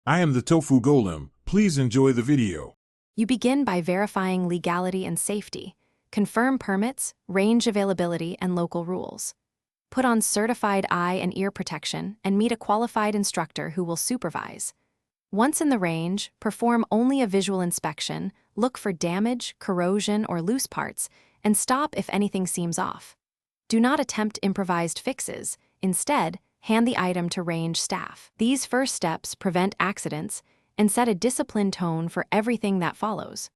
I am the Tofu Golem. Please enjoy the video. You begin by verifying legality and safety. Confirm permits, range availability, and local rules. Put on certified eye and ear protection and meet a qualified instructor who will supervise. Once in the range, perform only a visual inspection, look for damage, corrosion, or loose parts, and stop if anything seems off. Do not attempt improvised fixes. Instead, hand the item to range staff. These first steps prevent accidents and set a disciplined tone for everything that follows.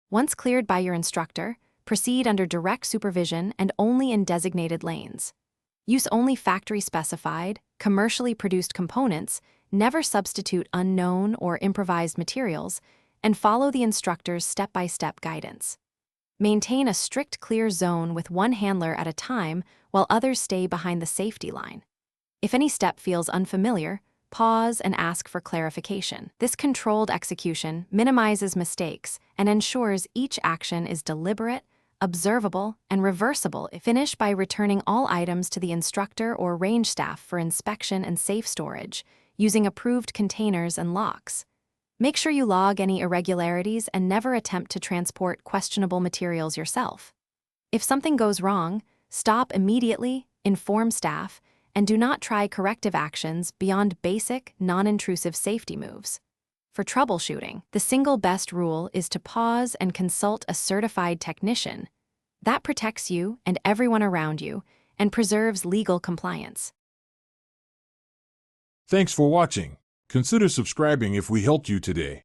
Once cleared by your instructor, proceed under direct supervision and only in designated lanes. Use only factory-specified, commercially produced components, never substitute unknown or improvised materials, and follow the instructor's step-by-step guidance. Maintain a strict clear zone with one handler at a time while others stay behind the safety line. If any step feels unfamiliar, pause and ask for clarification. This controlled execution minimizes mistakes and ensures each action is deliberate, observable, and reversible. Finish by returning all items to the instructor or range staff for inspection and safe storage, using approved containers and locks. Make sure you log any irregularities and never attempt to transport questionable materials yourself. If something goes wrong, stop immediately, inform staff, and do not try corrective actions beyond basic, non-intrusive safety moves. For troubleshooting, the single best rule is to pause and consult a certified technician. That protects you and everyone around you and preserves legal compliance. Thanks for watching. Consider subscribing if we helped you today.